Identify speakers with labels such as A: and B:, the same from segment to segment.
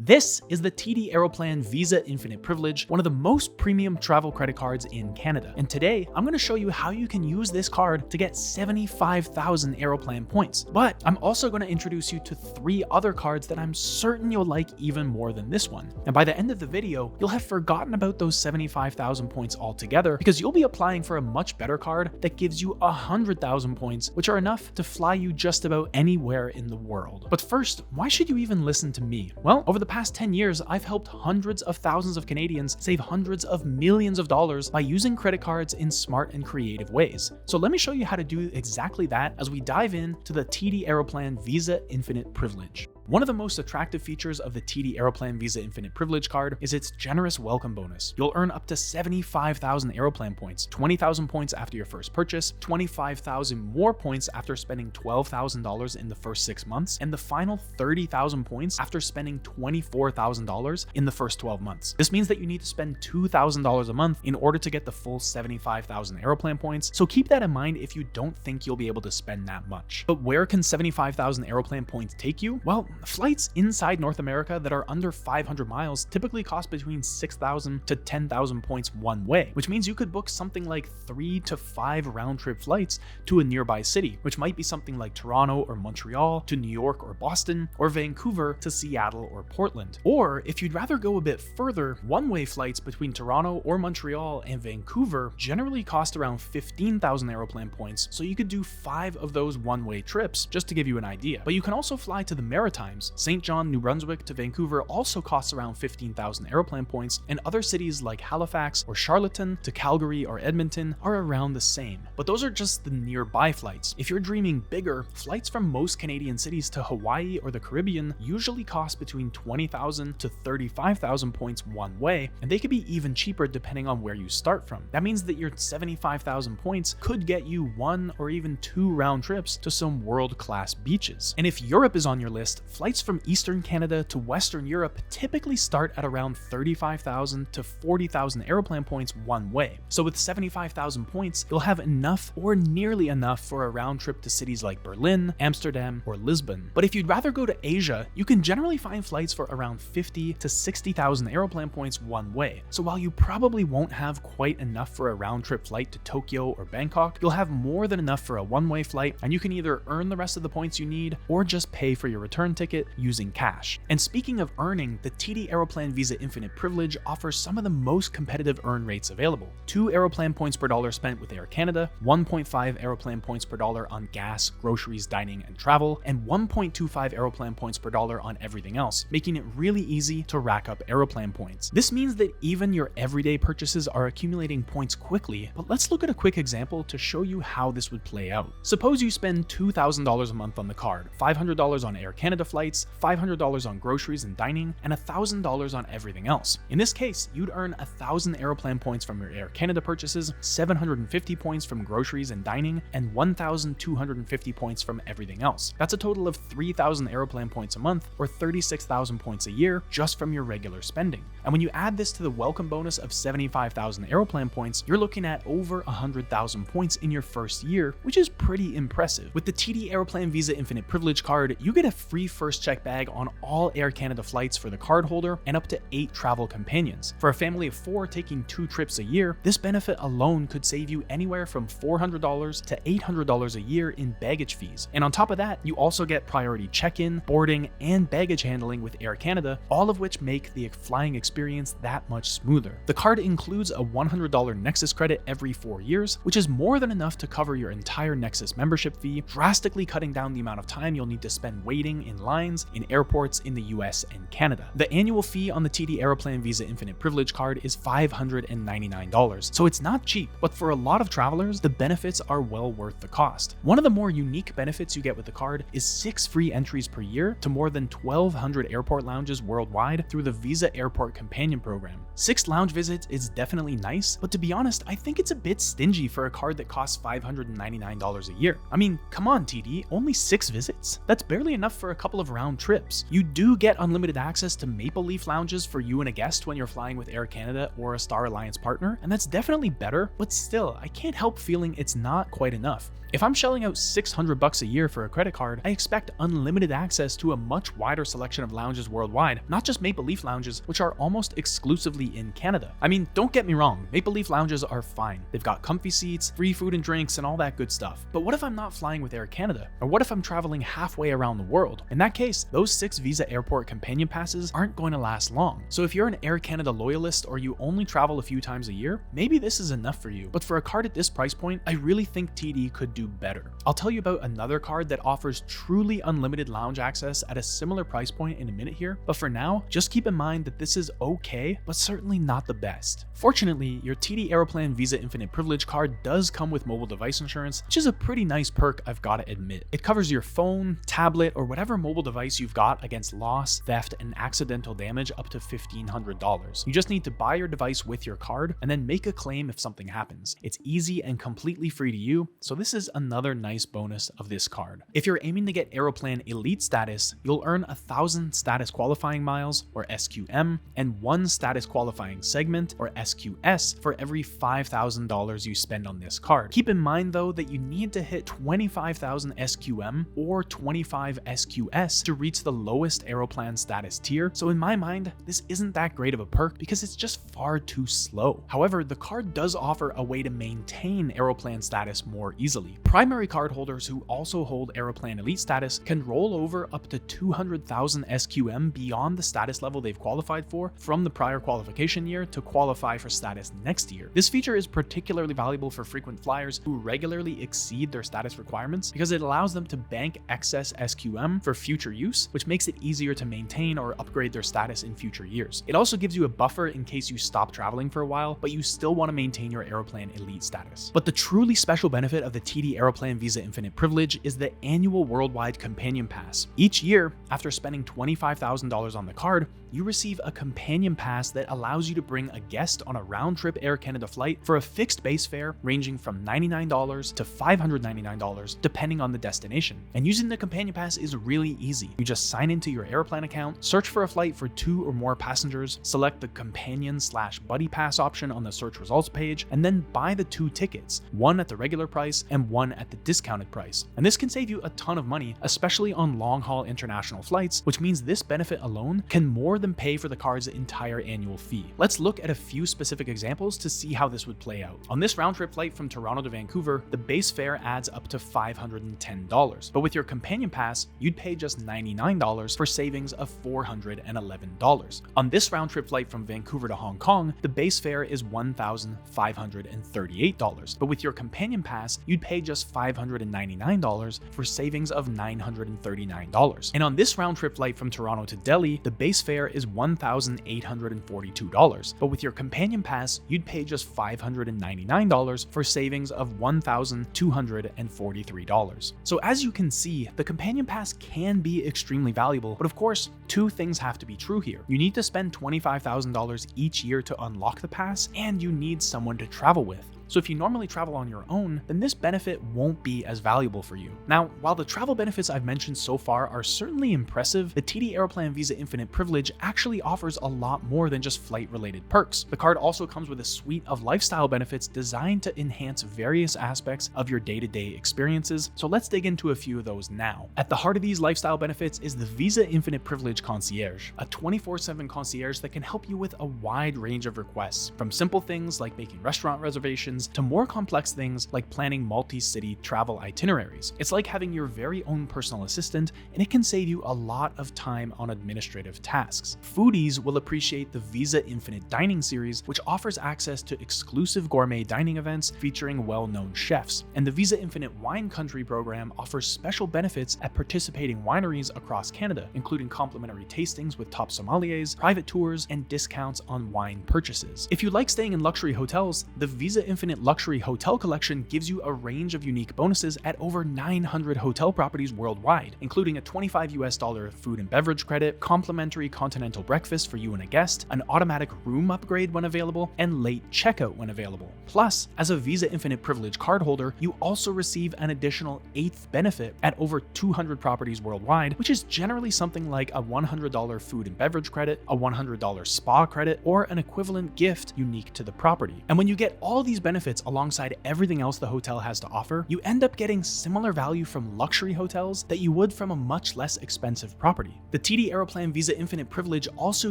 A: This is the TD Aeroplan Visa Infinite Privilege, one of the most premium travel credit cards in Canada. And today, I'm going to show you how you can use this card to get 75,000 Aeroplan points. But I'm also going to introduce you to 3 other cards that I'm certain you'll like even more than this one. And by the end of the video, you'll have forgotten about those 75,000 points altogether because you'll be applying for a much better card that gives you 100,000 points, which are enough to fly you just about anywhere in the world. But first, why should you even listen to me? Well, over the past 10 years, I've helped hundreds of thousands of Canadians save hundreds of millions of dollars by using credit cards in smart and creative ways. So let me show you how to do exactly that as we dive into the TD Aeroplan Visa Infinite Privilege. One of the most attractive features of the TD Aeroplan Visa Infinite Privilege card is its generous welcome bonus. You'll earn up to 75,000 Aeroplan points, 20,000 points after your first purchase, 25,000 more points after spending $12,000 in the first 6 months, and the final 30,000 points after spending $24,000 in the first 12 months. This means that you need to spend $2,000 a month in order to get the full 75,000 Aeroplan points, so keep that in mind if you don't think you'll be able to spend that much. But where can 75,000 Aeroplan points take you? Well, flights inside North America that are under 500 miles typically cost between 6,000 to 10,000 points one way, which means you could book something like 3 to 5 round-trip flights to a nearby city, which might be something like Toronto or Montreal to New York or Boston, or Vancouver to Seattle or Portland. Or if you'd rather go a bit further, one-way flights between Toronto or Montreal and Vancouver generally cost around 15,000 Aeroplan points, so you could do 5 of those one-way trips, just to give you an idea. But you can also fly to the Maritimes. St. John, New Brunswick to Vancouver also costs around 15,000 Aeroplan points, and other cities like Halifax or Charlottetown to Calgary or Edmonton are around the same. But those are just the nearby flights. If you're dreaming bigger, flights from most Canadian cities to Hawaii or the Caribbean usually cost between 20,000 to 35,000 points one way, and they could be even cheaper depending on where you start from. That means that your 75,000 points could get you 1 or even 2 round trips to some world-class beaches. And if Europe is on your list, flights from Eastern Canada to Western Europe typically start at around 35,000 to 40,000 Aeroplan points one way. So with 75,000 points, you'll have enough or nearly enough for a round trip to cities like Berlin, Amsterdam, or Lisbon. But if you'd rather go to Asia, you can generally find flights for around 50 to 60,000 Aeroplan points one way. So while you probably won't have quite enough for a round trip flight to Tokyo or Bangkok, you'll have more than enough for a one-way flight, and you can either earn the rest of the points you need or just pay for your return ticket using cash. And speaking of earning, the TD Aeroplan Visa Infinite Privilege offers some of the most competitive earn rates available. 2 Aeroplan points per dollar spent with Air Canada, 1.5 Aeroplan points per dollar on gas, groceries, dining, and travel, and 1.25 Aeroplan points per dollar on everything else, making it really easy to rack up Aeroplan points. This means that even your everyday purchases are accumulating points quickly, but let's look at a quick example to show you how this would play out. Suppose you spend $2,000 a month on the card, $500 on Air Canada flights, $500 on groceries and dining, and $1,000 on everything else. In this case, you'd earn 1,000 Aeroplan points from your Air Canada purchases, 750 points from groceries and dining, and 1,250 points from everything else. That's a total of 3,000 Aeroplan points a month, or 36,000 points a year, just from your regular spending. And when you add this to the welcome bonus of 75,000 Aeroplan points, you're looking at over 100,000 points in your first year, which is pretty impressive. With the TD Aeroplan Visa Infinite Privilege card, you get a free first check bag on all Air Canada flights for the cardholder and up to 8 travel companions. For a family of 4 taking 2 trips a year, this benefit alone could save you anywhere from $400 to $800 a year in baggage fees. And on top of that, you also get priority check-in, boarding, and baggage handling with Air Canada, all of which make the flying experience that much smoother. The card includes a $100 Nexus credit every 4 years, which is more than enough to cover your entire Nexus membership fee, drastically cutting down the amount of time you'll need to spend waiting in lines in airports in the US and Canada. The annual fee on the TD Aeroplan Visa Infinite Privilege card is $599, so it's not cheap, but for a lot of travelers, the benefits are well worth the cost. One of the more unique benefits you get with the card is 6 free entries per year to more than 1,200 airport lounges worldwide through the Visa Airport Companion Program. 6 lounge visits is definitely nice, but to be honest, I think it's a bit stingy for a card that costs $599 a year. I mean, come on TD, only 6 visits? That's barely enough for a couple couple of round trips. You do get unlimited access to Maple Leaf lounges for you and a guest when you're flying with Air Canada or a Star Alliance partner, and that's definitely better, but still, I can't help feeling it's not quite enough. If I'm shelling out $600 a year for a credit card, I expect unlimited access to a much wider selection of lounges worldwide, not just Maple Leaf lounges, which are almost exclusively in Canada. I mean, don't get me wrong, Maple Leaf lounges are fine. They've got comfy seats, free food and drinks, and all that good stuff. But what if I'm not flying with Air Canada? Or what if I'm traveling halfway around the world? In that case, those 6 Visa Airport Companion Passes aren't going to last long. So if you're an Air Canada loyalist or you only travel a few times a year, maybe this is enough for you. But for a card at this price point, I really think TD could do better. I'll tell you about another card that offers truly unlimited lounge access at a similar price point in a minute here, but for now, just keep in mind that this is okay, but certainly not the best. Fortunately, your TD Aeroplan Visa Infinite Privilege card does come with mobile device insurance, which is a pretty nice perk, I've gotta admit. It covers your phone, tablet, or whatever mobile device you've got against loss, theft, and accidental damage up to $1,500. You just need to buy your device with your card and then make a claim if something happens. It's easy and completely free to you, so this is another nice bonus of this card. If you're aiming to get Aeroplan Elite status, you'll earn 1,000 status qualifying miles, or SQM, and 1 status qualifying segment, or SQS, for every $5,000 you spend on this card. Keep in mind though that you need to hit 25,000 SQM or 25 SQS to reach the lowest Aeroplan status tier, so in my mind, this isn't that great of a perk because it's just far too slow. However, the card does offer a way to maintain Aeroplan status more easily. Primary cardholders who also hold Aeroplan Elite status can roll over up to 200,000 SQM beyond the status level they've qualified for from the prior qualification year to qualify for status next year. This feature is particularly valuable for frequent flyers who regularly exceed their status requirements because it allows them to bank excess SQM for future use, which makes it easier to maintain or upgrade their status in future years. It also gives you a buffer in case you stop traveling for a while, but you still want to maintain your Aeroplan Elite status. But the truly special benefit of the TD Aeroplan Visa Infinite Privilege is the annual worldwide Companion Pass. Each year, after spending $25,000 on the card, you receive a Companion Pass that allows you to bring a guest on a round-trip Air Canada flight for a fixed base fare ranging from $99 to $599 depending on the destination. And using the Companion Pass is really easy. You just sign into your Aeroplan account, search for a flight for 2 or more passengers, select the Companion/Buddy Pass option on the search results page, and then buy the 2 tickets, one at the regular price and one at the discounted price. And this can save you a ton of money, especially on long-haul international flights, which means this benefit alone can more than pay for the card's entire annual fee. Let's look at a few specific examples to see how this would play out. On this round-trip flight from Toronto to Vancouver, the base fare adds up to $510, but with your Companion Pass, you'd pay just $99 for savings of $411. On this round-trip flight from Vancouver to Hong Kong, the base fare is $1,538, but with your Companion Pass, you'd pay just $599 for savings of $939. And on this round-trip flight from Toronto to Delhi, the base fare is $1,842, but with your Companion Pass, you'd pay just $599 for savings of $1,243. So as you can see, the Companion Pass can be extremely valuable, but of course, 2 things have to be true here. You need to spend $25,000 each year to unlock the pass, and you need someone to travel with. So if you normally travel on your own, then this benefit won't be as valuable for you. Now, while the travel benefits I've mentioned so far are certainly impressive, the TD Aeroplan Visa Infinite Privilege actually offers a lot more than just flight-related perks. The card also comes with a suite of lifestyle benefits designed to enhance various aspects of your day-to-day experiences, so let's dig into a few of those now. At the heart of these lifestyle benefits is the Visa Infinite Privilege Concierge, a 24/7 concierge that can help you with a wide range of requests, from simple things like making restaurant reservations to more complex things like planning multi-city travel itineraries. It's like having your very own personal assistant, and it can save you a lot of time on administrative tasks. Foodies will appreciate the Visa Infinite Dining series, which offers access to exclusive gourmet dining events featuring well-known chefs. And the Visa Infinite Wine Country program offers special benefits at participating wineries across Canada, including complimentary tastings with top sommeliers, private tours, and discounts on wine purchases. If you like staying in luxury hotels, the Visa Infinite Infinite Luxury Hotel Collection gives you a range of unique bonuses at over 900 hotel properties worldwide, including a $25 food and beverage credit, complimentary continental breakfast for you and a guest, an automatic room upgrade when available, and late checkout when available. Plus, as a Visa Infinite Privilege cardholder, you also receive an additional 8th benefit at over 200 properties worldwide, which is generally something like a $100 food and beverage credit, a $100 spa credit, or an equivalent gift unique to the property. And when you get all these benefits alongside everything else the hotel has to offer, you end up getting similar value from luxury hotels that you would from a much less expensive property. The TD Aeroplan Visa Infinite Privilege also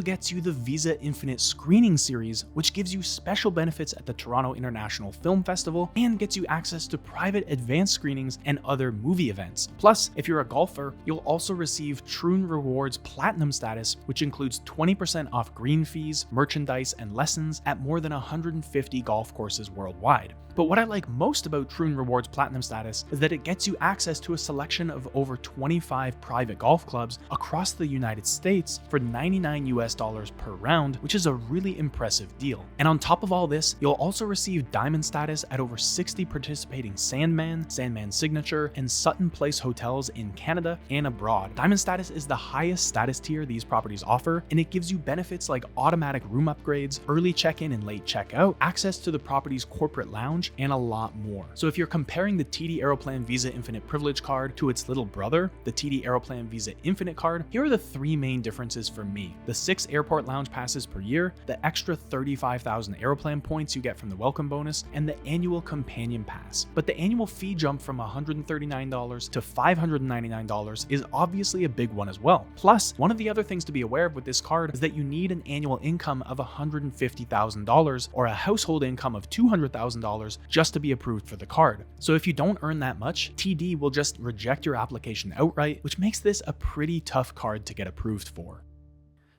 A: gets you the Visa Infinite Screening Series, which gives you special benefits at the Toronto International Film Festival and gets you access to private advanced screenings and other movie events. Plus, if you're a golfer, you'll also receive Troon Rewards Platinum status, which includes 20% off green fees, merchandise, and lessons at more than 150 golf courses worldwide. But what I like most about Troon Rewards Platinum status is that it gets you access to a selection of over 25 private golf clubs across the United States for $99 per round, which is a really impressive deal. And on top of all this, you'll also receive Diamond status at over 60 participating Sandman, Sandman Signature, and Sutton Place hotels in Canada and abroad. Diamond status is the highest status tier these properties offer, and it gives you benefits like automatic room upgrades, early check-in and late check-out, access to the property's corporate lounge, and a lot more. So if you're comparing the TD Aeroplan Visa Infinite Privilege card to its little brother, the TD Aeroplan Visa Infinite card, here are the 3 main differences for me. The 6 airport lounge passes per year, the extra 35,000 Aeroplan points you get from the welcome bonus, and the annual companion pass. But the annual fee jump from $139 to $599 is obviously a big one as well. Plus, one of the other things to be aware of with this card is that you need an annual income of $150,000 or a household income of $200,000 just to be approved for the card. So if you don't earn that much, TD will just reject your application outright, which makes this a pretty tough card to get approved for.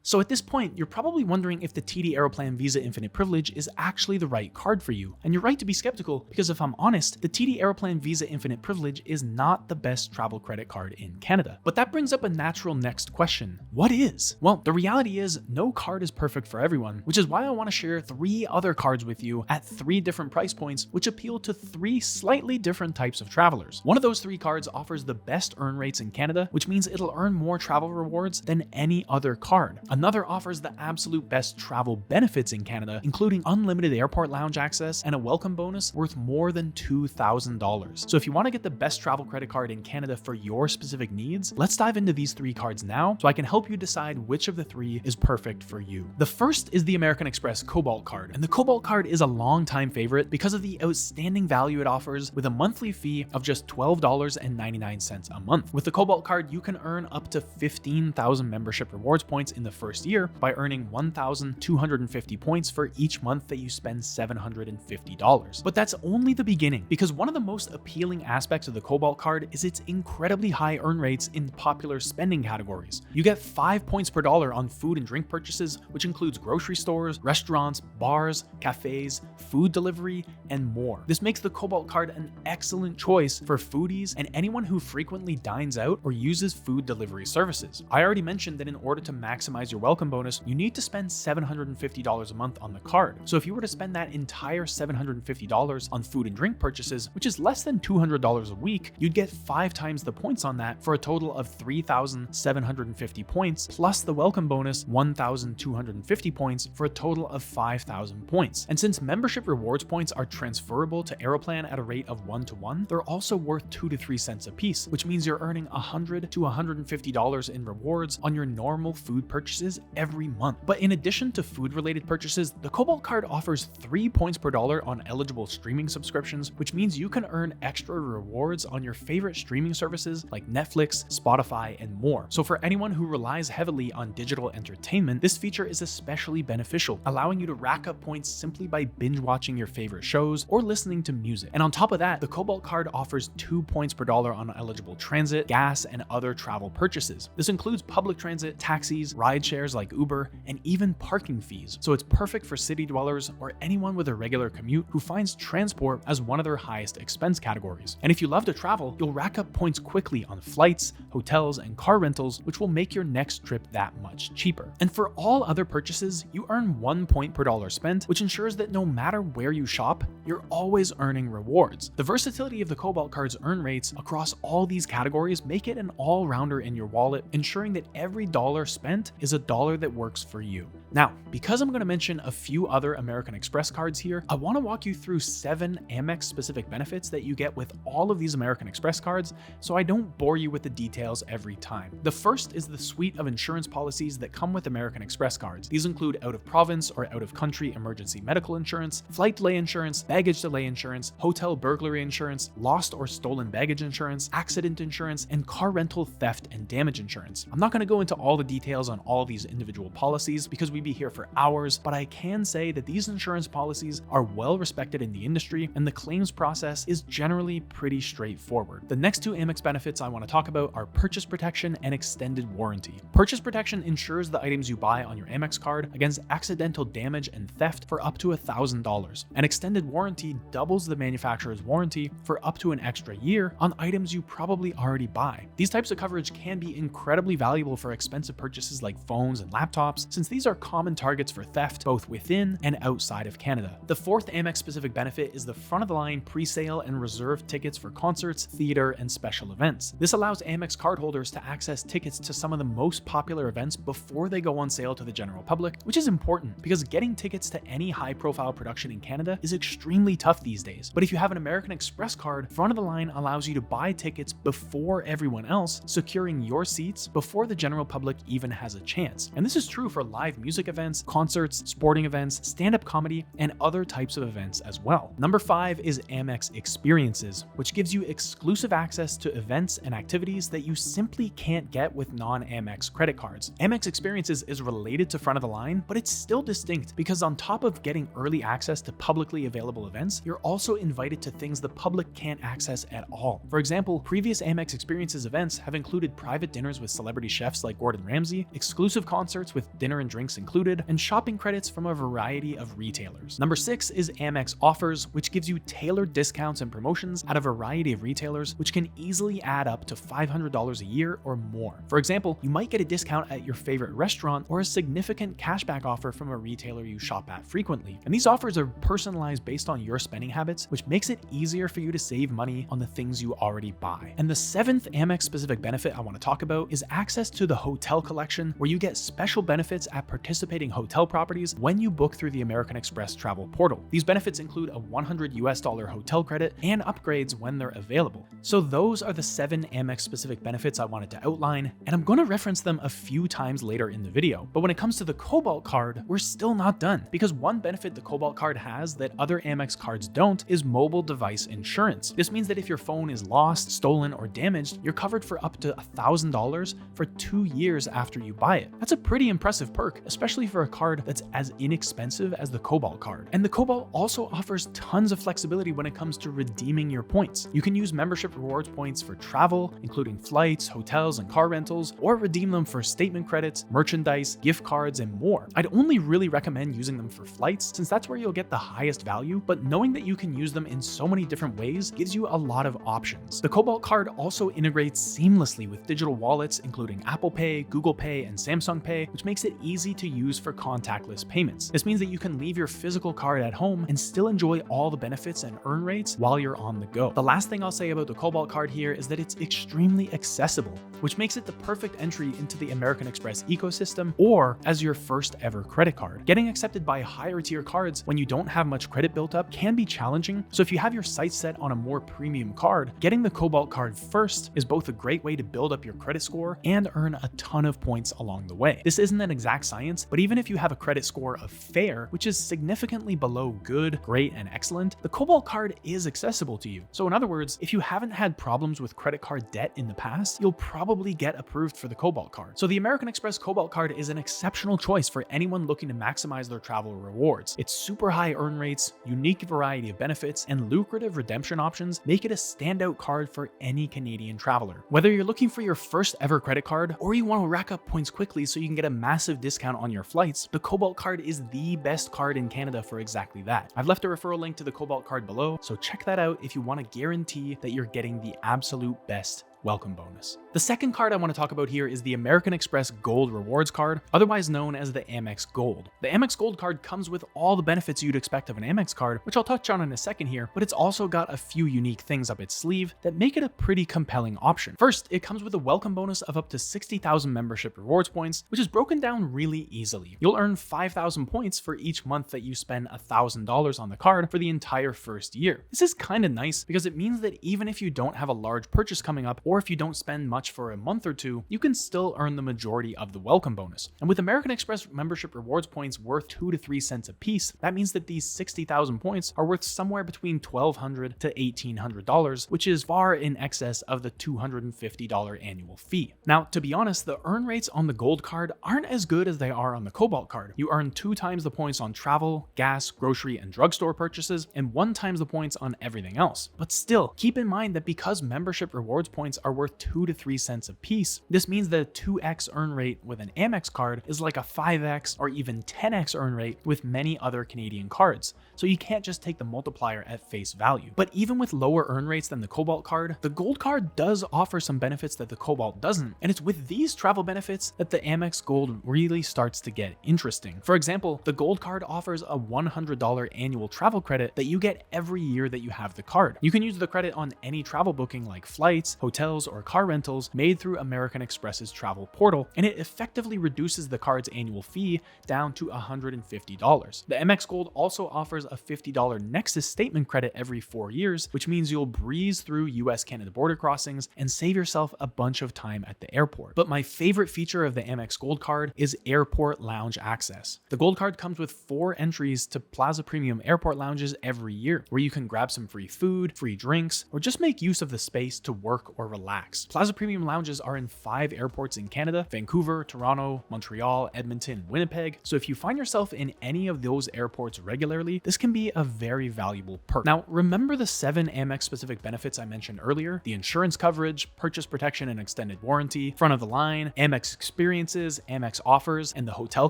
A: So at this point, you're probably wondering if the TD Aeroplan Visa Infinite Privilege is actually the right card for you. And you're right to be skeptical, because if I'm honest, the TD Aeroplan Visa Infinite Privilege is not the best travel credit card in Canada. But that brings up a natural next question. What is? Well, the reality is no card is perfect for everyone, which is why I want to share 3 other cards with you at 3 different price points, which appeal to 3 slightly different types of travelers. One of those 3 cards offers the best earn rates in Canada, which means it'll earn more travel rewards than any other card. Another offers the absolute best travel benefits in Canada, including unlimited airport lounge access and a welcome bonus worth more than $2,000. So if you want to get the best travel credit card in Canada for your specific needs, let's dive into these 3 cards now so I can help you decide which of the 3 is perfect for you. The first is the American Express Cobalt card, and the Cobalt card is a long-time favorite because of the outstanding value it offers with a monthly fee of just $12.99 a month. With the Cobalt card, you can earn up to 15,000 membership rewards points in the first year by earning 1,250 points for each month that you spend $750. But that's only the beginning, because one of the most appealing aspects of the Cobalt card is its incredibly high earn rates in popular spending categories. You get 5 points per dollar on food and drink purchases, which includes grocery stores, restaurants, bars, cafes, food delivery, and more. This makes the Cobalt card an excellent choice for foodies and anyone who frequently dines out or uses food delivery services. I already mentioned that in order to maximize your welcome bonus, you need to spend $750 a month on the card. So if you were to spend that entire $750 on food and drink purchases, which is less than $200 a week, you'd get 5 times the points on that for a total of 3,750 points, plus the welcome bonus 1,250 points for a total of 5,000 points. And since membership rewards points are transferable to Aeroplan at a rate of 1-to-1, they're also worth 2 to 3 cents a piece, which means you're earning $100 to $150 in rewards on your normal food purchases every month. But in addition to food-related purchases, the Cobalt card offers 3 points per dollar on eligible streaming subscriptions, which means you can earn extra rewards on your favorite streaming services like Netflix, Spotify, and more. So for anyone who relies heavily on digital entertainment, this feature is especially beneficial, allowing you to rack up points simply by binge watching your favorite shows or listening to music. And on top of that, the Cobalt card offers 2 points per dollar on eligible transit, gas, and other travel purchases. This includes public transit, taxis, ride shares like Uber, and even parking fees. So it's perfect for city dwellers or anyone with a regular commute who finds transport as one of their highest expense categories. And if you love to travel, you'll rack up points quickly on flights, hotels, and car rentals, which will make your next trip that much cheaper. And for all other purchases, you earn 1 point per dollar spent, which ensures that no matter where you shop, you're always earning rewards. The versatility of the Cobalt card's earn rates across all these categories make it an all-rounder in your wallet, ensuring that every dollar spent is a dollar that works for you. Now, because I'm going to mention a few other American Express cards here, I want to walk you through 7 Amex specific benefits that you get with all of these American Express cards, so I don't bore you with the details every time. The first is the suite of insurance policies that come with American Express cards. These include out-of-province or out-of-country emergency medical insurance, flight delay insurance, baggage delay insurance, hotel burglary insurance, lost or stolen baggage insurance, accident insurance, and car rental theft and damage insurance. I'm not going to go into all the details on all of these individual policies because we'd be here for hours, but I can say that these insurance policies are well respected in the industry and the claims process is generally pretty straightforward. The next 2 Amex benefits I want to talk about are purchase protection and extended warranty. Purchase protection ensures the items you buy on your Amex card against accidental damage and theft for up to $1,000. And extended warranty doubles the manufacturer's warranty for up to an extra year on items you probably already buy. These types of coverage can be incredibly valuable for expensive purchases like phones and laptops, since these are common targets for theft both within and outside of Canada. The 4th Amex specific benefit is the front-of-the-line pre-sale and reserve tickets for concerts, theater, and special events. This allows Amex cardholders to access tickets to some of the most popular events before they go on sale to the general public, which is important because getting tickets to any high-profile production in Canada is extremely tough these days. But if you have an American Express card, front of the line allows you to buy tickets before everyone else, securing your seats before the general public even has a chance. And this is true for live music events, concerts, sporting events, stand-up comedy, and other types of events as well. Number 5 is Amex Experiences, which gives you exclusive access to events and activities that you simply can't get with non-Amex credit cards. Amex Experiences is related to front of the line, but it's still distinct because on top of getting early access to publicly available events, you're also invited to things the public can't access at all. For example, previous Amex Experiences events have included private dinners with celebrity chefs like Gordon Ramsay, exclusive concerts with dinner and drinks included, and shopping credits from a variety of retailers. Number 6 is Amex Offers, which gives you tailored discounts and promotions at a variety of retailers, which can easily add up to $500 a year or more. For example, you might get a discount at your favorite restaurant or a significant cashback offer from a retailer you shop at frequently. And these offers are personalized based on your spending habits, which makes it easier for you to save money on the things you already buy. And the 7th Amex specific benefit I want to talk about is access to the hotel collection, where you get special benefits at participating hotel properties when you book through the American Express travel portal. These benefits include a $100 hotel credit and upgrades when they're available. So those are the 7 Amex specific benefits I wanted to outline, and I'm going to reference them a few times later in the video. But when it comes to the Cobalt card, we're still not done, because one benefit the Cobalt card has that other Amex cards don't is mobile device insurance. This means that if your phone is lost, stolen, or damaged, you're covered for up to $1,000 for 2 years after you buy it. That's a pretty impressive perk, especially for a card that's as inexpensive as the Cobalt card. And the Cobalt also offers tons of flexibility when it comes to redeeming your points. You can use membership rewards points for travel, including flights, hotels, and car rentals, or redeem them for statement credits, merchandise, gift cards, and more. I'd only really recommend using them for flights, since that's where you'll get the highest value, but knowing that you can use them in so many different ways gives you a lot of options. The Cobalt card also integrates seamlessly with digital wallets, including Apple Pay, Google Pay, and Samsung Pay, which makes it easy to use for contactless payments. This means that you can leave your physical card at home and still enjoy all the benefits and earn rates while you're on the go. The last thing I'll say about the Cobalt card here is that it's extremely accessible, which makes it the perfect entry into the American Express ecosystem or as your first ever credit card. Getting accepted by higher tier cards when you don't have much credit built up can be challenging, so if you have your sights set on a more premium card, getting the Cobalt card first is both a great way to build up your credit score and earn a ton of points along the way. This isn't an exact science, but even if you have a credit score of fair, which is significantly below good, great, and excellent, the Cobalt card is accessible to you. So in other words, if you haven't had problems with credit card debt in the past, you'll probably get approved for the Cobalt card. So the American Express Cobalt card is an exceptional choice for anyone looking to maximize their travel rewards. Its super high earn rates, unique variety of benefits, and lucrative redemption options make it a standout card for any Canadian traveler. Whether you're looking for your first ever credit card or you want to rack up points quickly ironically, so you can get a massive discount on your flights, the Cobalt card is the best card in Canada for exactly that. I've left a referral link to the Cobalt card below, so check that out if you want to guarantee that you're getting the absolute best welcome bonus. The second card I want to talk about here is the American Express Gold Rewards card, otherwise known as the Amex Gold. The Amex Gold card comes with all the benefits you'd expect of an Amex card, which I'll touch on in a second here, but it's also got a few unique things up its sleeve that make it a pretty compelling option. First, it comes with a welcome bonus of up to 60,000 membership rewards points, which is broken down really easily. You'll earn 5,000 points for each month that you spend $1,000 on the card for the entire first year. This is kind of nice because it means that even if you don't have a large purchase coming up, or if you don't spend much for a month or two, you can still earn the majority of the welcome bonus. And with American Express membership rewards points worth 2 to 3 cents a piece, that means that these 60,000 points are worth somewhere between $1,200 to $1,800, which is far in excess of the $250 annual fee. Now, to be honest, the earn rates on the Gold card aren't as good as they are on the Cobalt card. You earn 2 times the points on travel, gas, grocery, and drugstore purchases, and 1 times the points on everything else. But still, keep in mind that because membership rewards points are worth 2 to 3 cents a piece, this means that a 2x earn rate with an Amex card is like a 5x or even 10x earn rate with many other Canadian cards. So you can't just take the multiplier at face value. But even with lower earn rates than the Cobalt card, the Gold card does offer some benefits that the Cobalt doesn't, and it's with these travel benefits that the Amex Gold really starts to get interesting. For example, the Gold card offers a $100 annual travel credit that you get every year that you have the card. You can use the credit on any travel booking like flights, hotels, or car rentals made through American Express's travel portal, and it effectively reduces the card's annual fee down to $150. The Amex Gold also offers a $50 Nexus statement credit every 4 years, which means you'll breeze through US-Canada border crossings and save yourself a bunch of time at the airport. But my favorite feature of the Amex Gold card is airport lounge access. The Gold card comes with 4 entries to Plaza Premium airport lounges every year, where you can grab some free food, free drinks, or just make use of the space to work or relax. Plaza Premium lounges are in 5 airports in Canada: Vancouver, Toronto, Montreal, Edmonton, and Winnipeg. So if you find yourself in any of those airports regularly, this can be a very valuable perk. Now, remember the 7 Amex specific benefits I mentioned earlier? The insurance coverage, purchase protection and extended warranty, front of the line, Amex experiences, Amex offers, and the hotel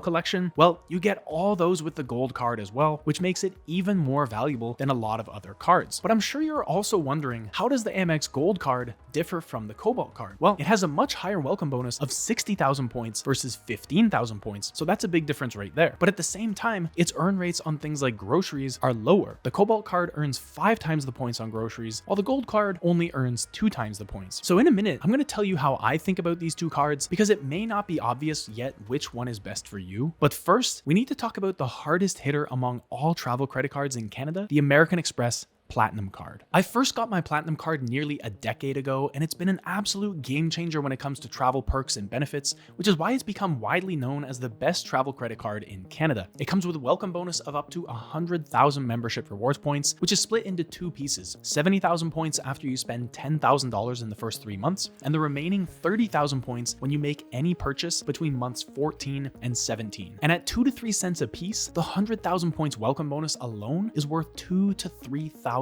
A: collection? Well, you get all those with the Gold card as well, which makes it even more valuable than a lot of other cards. But I'm sure you're also wondering, how does the Amex Gold card differ from the Cobalt card? Well, it has a much higher welcome bonus of 60,000 points versus 15,000 points, so that's a big difference right there. But at the same time, its earn rates on things like groceries are lower. The Cobalt card earns 5 times the points on groceries, while the Gold card only earns 2 times the points. So in a minute, I'm going to tell you how I think about these 2 cards, because it may not be obvious yet which one is best for you. But first, we need to talk about the hardest hitter among all travel credit cards in Canada, the American Express Platinum card. I first got my Platinum card nearly a decade ago, and it's been an absolute game changer when it comes to travel perks and benefits, which is why it's become widely known as the best travel credit card in Canada. It comes with a welcome bonus of up to 100,000 membership rewards points, which is split into 2 pieces: 70,000 points after you spend $10,000 in the first 3 months, and the remaining 30,000 points when you make any purchase between months 14 and 17. And at 2 to 3 cents a piece, the 100,000 points welcome bonus alone is worth $2,000 to $3,000.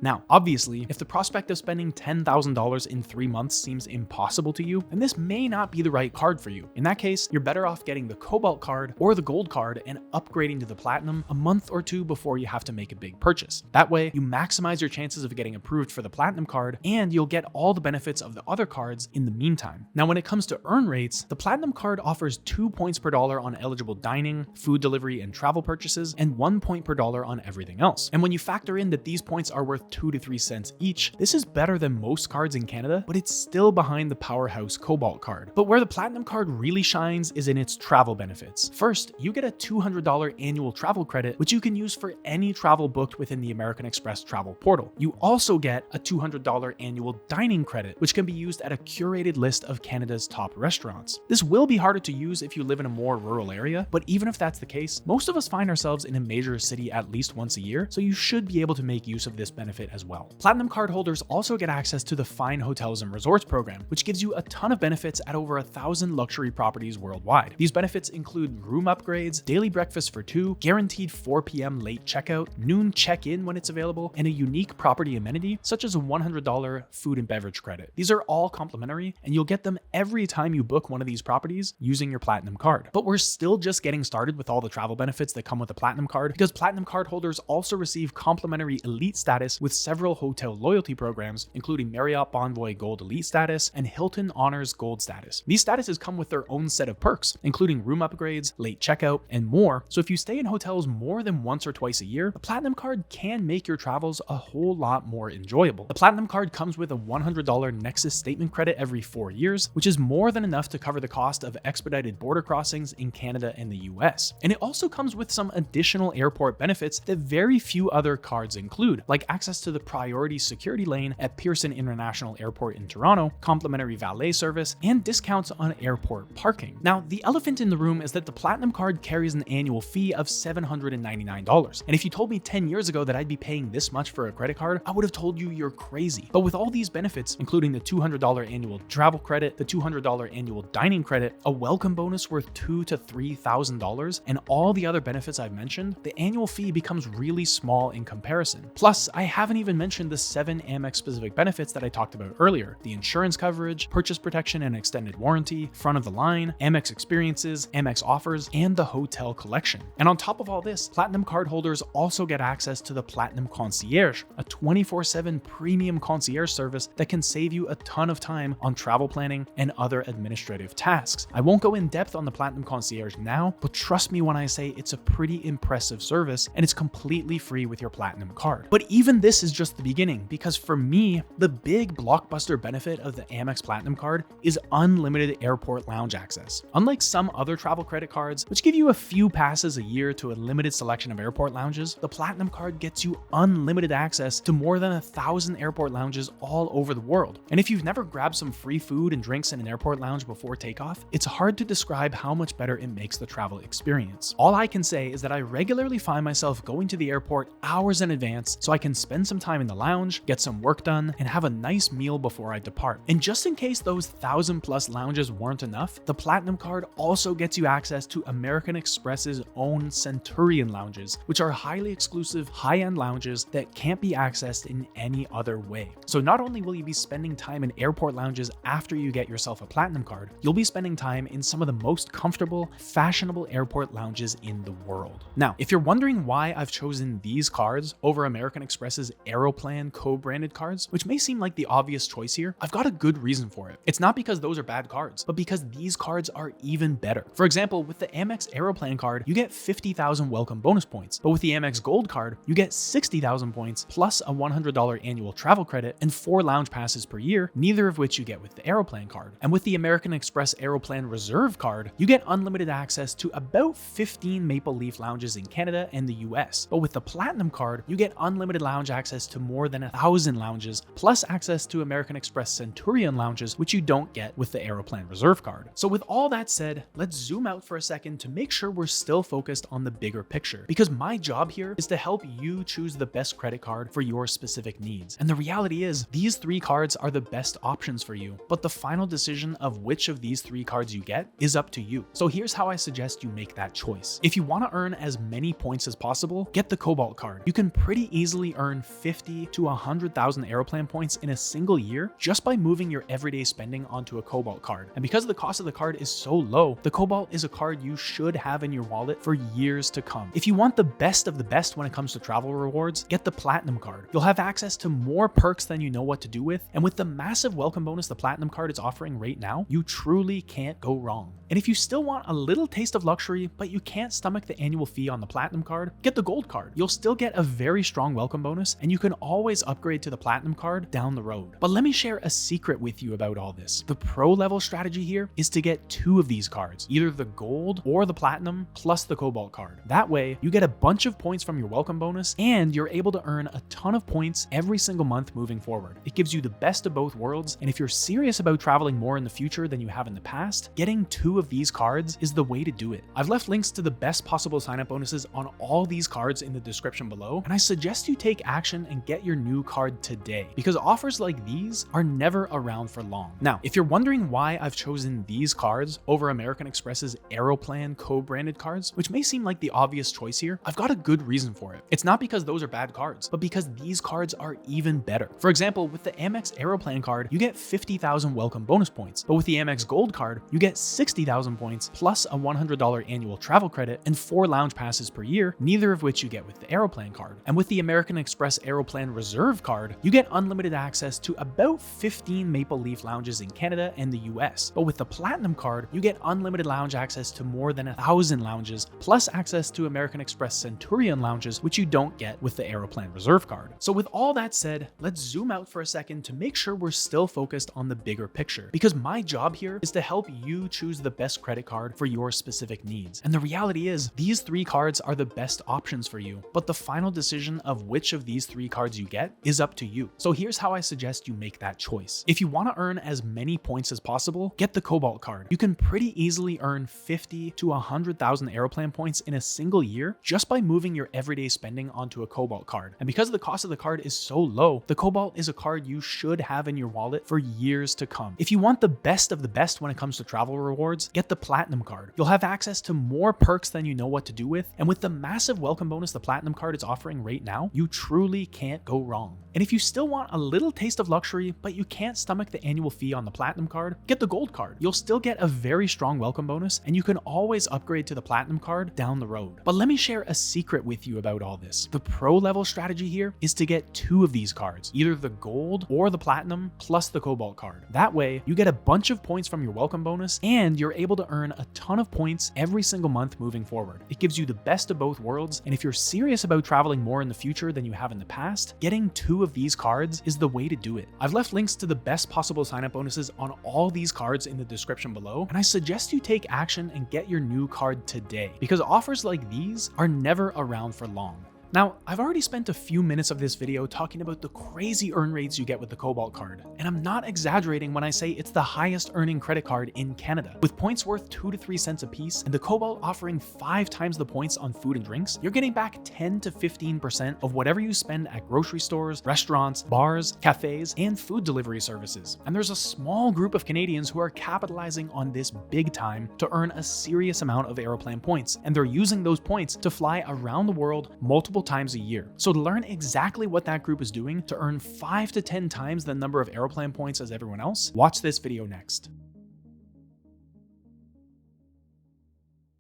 A: Now, obviously, if the prospect of spending $10,000 in 3 months seems impossible to you, then this may not be the right card for you. In that case, you're better off getting the Cobalt card or the Gold card and upgrading to the Platinum a month or 2 before you have to make a big purchase. That way, you maximize your chances of getting approved for the Platinum card, and you'll get all the benefits of the other cards in the meantime. Now, when it comes to earn rates, the Platinum card offers 2 points per dollar on eligible dining, food delivery, and travel purchases, and 1 point per dollar on everything else. And when you factor in that these points are worth 2 to 3 cents each, this is better than most cards in Canada, but it's still behind the powerhouse Cobalt card. But where the Platinum card really shines is in its travel benefits. First, you get a $200 annual travel credit, which you can use for any travel booked within the American Express travel portal. You also get a $200 annual dining credit, which can be used at a curated list of Canada's top restaurants. This will be harder to use if you live in a more rural area, but even if that's the case, most of us find ourselves in a major city at least once a year, so you should be able to make make use of this benefit as well. Platinum card holders also get access to the Fine Hotels and Resorts program, which gives you a ton of benefits at over 1,000 luxury properties worldwide. These benefits include room upgrades, daily breakfast for two, guaranteed 4 p.m. late checkout, noon check-in when it's available, and a unique property amenity such as a $100 food and beverage credit. These are all complimentary, and you'll get them every time you book one of these properties using your Platinum card. But we're still just getting started with all the travel benefits that come with the Platinum card, because Platinum card holders also receive complimentary elite status with several hotel loyalty programs, including Marriott Bonvoy Gold Elite status and Hilton Honors Gold status. These statuses come with their own set of perks, including room upgrades, late checkout, and more. So if you stay in hotels more than once or twice a year, the Platinum card can make your travels a whole lot more enjoyable. The Platinum card comes with a $100 Nexus statement credit every 4 years, which is more than enough to cover the cost of expedited border crossings in Canada and the US. And it also comes with some additional airport benefits that very few other cards include, like access to the priority security lane at Pearson International Airport in Toronto, complimentary valet service, and discounts on airport parking. Now, the elephant in the room is that the Platinum card carries an annual fee of $799. And if you told me 10 years ago that I'd be paying this much for a credit card, I would have told you you're crazy. But with all these benefits, including the $200 annual travel credit, the $200 annual dining credit, a welcome bonus worth $2,000 to $3,000, and all the other benefits I've mentioned, the annual fee becomes really small in comparison. Plus, I haven't even mentioned the 7 Amex specific benefits that I talked about earlier: the insurance coverage, purchase protection and extended warranty, front of the line, Amex experiences, Amex offers, and the hotel collection. And on top of all this, Platinum card holders also get access to the Platinum Concierge, a 24/7 premium concierge service that can save you a ton of time on travel planning and other administrative tasks. I won't go in depth on the Platinum Concierge now, but trust me when I say it's a pretty impressive service, and it's completely free with your Platinum card. But even this is just the beginning, because for me, the big blockbuster benefit of the Amex Platinum card is unlimited airport lounge access. Unlike some other travel credit cards, which give you a few passes a year to a limited selection of airport lounges, the Platinum card gets you unlimited access to more than 1,000 airport lounges all over the world. And if you've never grabbed some free food and drinks in an airport lounge before takeoff, it's hard to describe how much better it makes the travel experience. All I can say is that I regularly find myself going to the airport hours in advance so I can spend some time in the lounge, get some work done, and have a nice meal before I depart. And just in case those 1,000+ lounges weren't enough, the Platinum card also gets you access to American Express's own Centurion lounges, which are highly exclusive, high-end lounges that can't be accessed in any other way. So not only will you be spending time in airport lounges after you get yourself a Platinum card, you'll be spending time in some of the most comfortable, fashionable airport lounges in the world. Now, if you're wondering why I've chosen these cards over American Express's Aeroplan co-branded cards, which may seem like the obvious choice here, I've got a good reason for it. It's not because those are bad cards, but because these cards are even better. For example, with the Amex Aeroplan card, you get 50,000 welcome bonus points, but with the Amex Gold card, you get 60,000 points plus a $100 annual travel credit and 4 lounge passes per year, neither of which you get with the Aeroplan card. And with the American Express Aeroplan Reserve card, you get unlimited access to about 15 Maple Leaf lounges in Canada and the US. But with the Platinum card, you get unlimited lounge access to more than 1,000 lounges, plus access to American Express Centurion lounges, which you don't get with the Aeroplan Reserve card. So with all that said, let's zoom out for a second to make sure we're still focused on the bigger picture, because my job here is to help you choose the best credit card for your specific needs. And the reality is, these 3 cards are the best options for you, but the final decision of which of these 3 cards you get is up to you. So here's how I suggest you make that choice. If you want to earn as many points as possible, get the Cobalt card. You can pretty easily earn 50 to 100,000 Aeroplan points in a single year just by moving your everyday spending onto a Cobalt card. And because the cost of the card is so low, the Cobalt is a card you should have in your wallet for years to come. If you want the best of the best when it comes to travel rewards, get the Platinum card. You'll have access to more perks than you know what to do with, and with the massive welcome bonus the Platinum card is offering right now, you truly can't go wrong. And if you still want a little taste of luxury, but you can't stomach the annual fee on the Platinum card, get the Gold card. You'll still get a very strong welcome bonus, and you can always upgrade to the Platinum card down the road. But let me share a secret with you about all this. The pro level strategy here is to get 2 of these cards, either the Gold or the Platinum plus the Cobalt card. That way, you get a bunch of points from your welcome bonus, and you're able to earn a ton of points every single month moving forward. It gives you the best of both worlds, and if you're serious about traveling more in the future than you have in the past, getting 2 of these cards is the way to do it. I've left links to the best possible sign-up bonuses on all these cards in the description below, and I suggest suggest you take action and get your new card today, because offers like these are never around for long. Now, if you're wondering why I've chosen these cards over American Express's Aeroplan co-branded cards, which may seem like the obvious choice here, I've got a good reason for it. It's not because those are bad cards, but because these cards are even better. For example, with the Amex Aeroplan card, you get 50,000 welcome bonus points, but with the Amex Gold card, you get 60,000 points plus a $100 annual travel credit and 4 lounge passes per year, neither of which you get with the Aeroplan card. And with the American Express Aeroplan Reserve card, you get unlimited access to about 15 Maple Leaf lounges in Canada and the US. But with the Platinum card, you get unlimited lounge access to more than 1,000 lounges, plus access to American Express Centurion lounges, which you don't get with the Aeroplan Reserve card. So with all that said, let's zoom out for a second to make sure we're still focused on the bigger picture, because my job here is to help you choose the best credit card for your specific needs. And the reality is, these 3 cards are the best options for you, but the final decision of which of these 3 cards you get is up to you. So here's how I suggest you make that choice. If you want to earn as many points as possible, get the Cobalt card. You can pretty easily earn 50 to 100,000 Aeroplan points in a single year just by moving your everyday spending onto a Cobalt card. And because the cost of the card is so low, the Cobalt is a card you should have in your wallet for years to come. If you want the best of the best when it comes to travel rewards, get the Platinum card. You'll have access to more perks than you know what to do with, and with the massive welcome bonus the Platinum card is offering right now, you truly can't go wrong. And if you still want a little taste of luxury, but you can't stomach the annual fee on the Platinum card, get the Gold card. You'll still get a very strong welcome bonus, and you can always upgrade to the Platinum card down the road. But let me share a secret with you about all this. The pro level strategy here is to get 2 of these cards, either the Gold or the Platinum plus the Cobalt card. That way, you get a bunch of points from your welcome bonus, and you're able to earn a ton of points every single month moving forward. It gives you the best of both worlds, and if you're serious about traveling more in the future than you have in the past, getting 2 of these cards is the way to do it. I've left links to the best possible sign-up bonuses on all these cards in the description below, and I suggest you take action and get your new card today, because offers like these are never around for long. Now, I've already spent a few minutes of this video talking about the crazy earn rates you get with the Cobalt card, and I'm not exaggerating when I say it's the highest earning credit card in Canada. With points worth 2 to 3 cents a piece, and the Cobalt offering 5 times the points on food and drinks, you're getting back 10 to 15% of whatever you spend at grocery stores, restaurants, bars, cafes, and food delivery services. And there's a small group of Canadians who are capitalizing on this big time to earn a serious amount of Aeroplan points, and they're using those points to fly around the world multiple times a year. So to learn exactly what that group is doing to earn 5 to 10 times the number of Aeroplan points as everyone else, watch this video next.